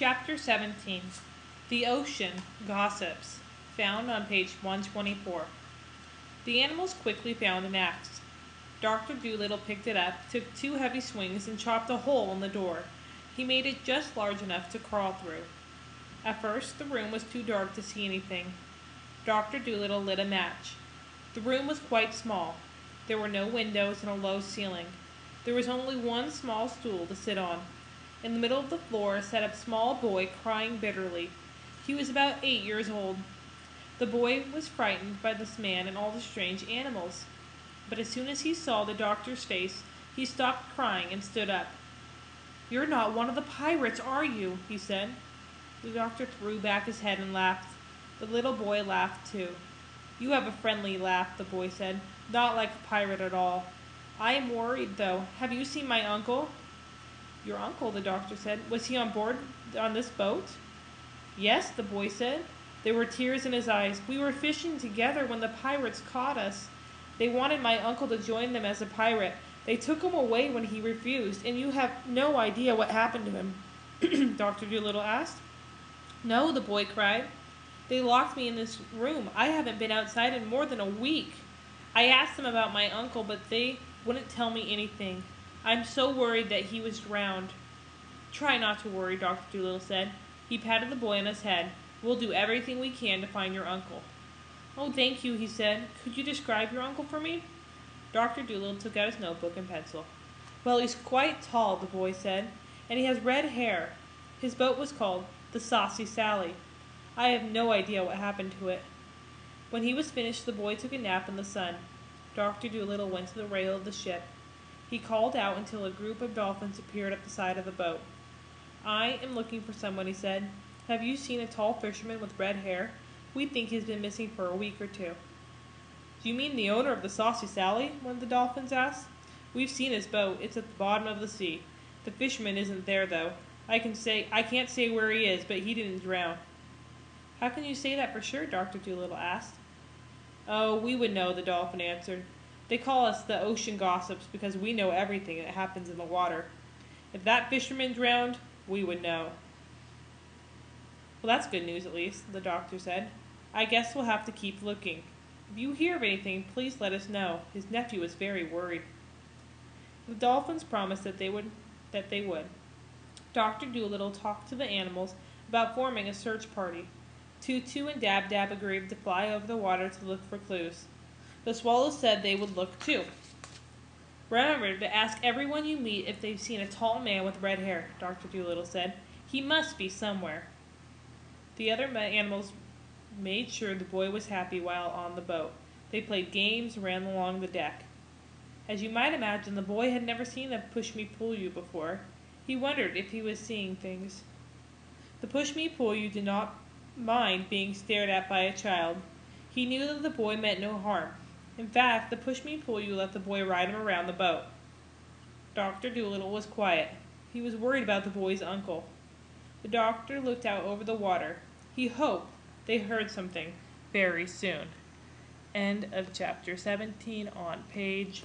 Chapter 17 The Ocean Gossips, found on page 124. The animals quickly found an axe. Dr. Dolittle picked it up, took 2 heavy swings, and chopped a hole in the door. He made it just large enough to crawl through. At first, the room was too dark to see anything. Dr. Dolittle lit a match. The room was quite small. There were no windows and a low ceiling. There was only one small stool to sit on. In the middle of the floor sat a small boy crying bitterly. He was about 8 years old. The boy was frightened by this man and all the strange animals. But as soon as he saw the doctor's face, he stopped crying and stood up. "You're not one of the pirates, are you?" he said. The doctor threw back his head and laughed. The little boy laughed too. "You have a friendly laugh," the boy said. "Not like a pirate at all. I am worried, though. Have you seen my uncle?" "Your uncle," the doctor said. "Was he on board on this boat?" "Yes," the boy said. There were tears in his eyes. "We were fishing together when the pirates caught us. They wanted my uncle to join them as a pirate. They took him away when he refused, and you have no idea what happened to him?" Dr. Dolittle asked. "No," the boy cried. "They locked me in this room. I haven't been outside in more than a week. I asked them about my uncle, but they wouldn't tell me anything. I'm so worried that he was drowned." "Try not to worry," Dr. Dolittle said. He patted the boy on his head. "We'll do everything we can to find your uncle." "Oh, thank you," he said. "Could you describe your uncle for me?" Dr. Dolittle took out his notebook and pencil. "Well, he's quite tall," the boy said, "and he has red hair. His boat was called the Saucy Sally. I have no idea what happened to it." When he was finished, the boy took a nap in the sun. Dr. Dolittle went to the rail of the ship. He called out until a group of dolphins appeared at the side of the boat. "I am looking for someone," he said. "Have you seen a tall fisherman with red hair? We think he's been missing for a week or 2. "Do you mean the owner of the Saucy Sally?" one of the dolphins asked. "We've seen his boat. It's at the bottom of the sea. The fisherman isn't there, though. I can't say where he is, but he didn't drown." "How can you say that for sure?" Dr. Dolittle asked. "Oh, we would know," the dolphin answered. "They call us the ocean gossips because we know everything that happens in the water. If that fisherman drowned, we would know." "Well, that's good news at least," the doctor said. "I guess we'll have to keep looking. If you hear of anything, please let us know." His nephew was very worried. The dolphins promised that they would. Dr. Dolittle talked to the animals about forming a search party. Tutu and Dab Dab agreed to fly over the water to look for clues. The swallows said they would look too. "Remember to ask everyone you meet if they've seen a tall man with red hair," Dr. Dolittle said. "He must be somewhere." The other animals made sure the boy was happy while on the boat. They played games and ran along the deck. As you might imagine, the boy had never seen a push-me-pull-you before. He wondered if he was seeing things. The push-me-pull-you did not mind being stared at by a child. He knew that the boy meant no harm. In fact, the push-me-pull-you let the boy ride him around the boat. Dr. Dolittle was quiet. He was worried about the boy's uncle. The doctor looked out over the water. He hoped they heard something very soon. End of chapter 17 on page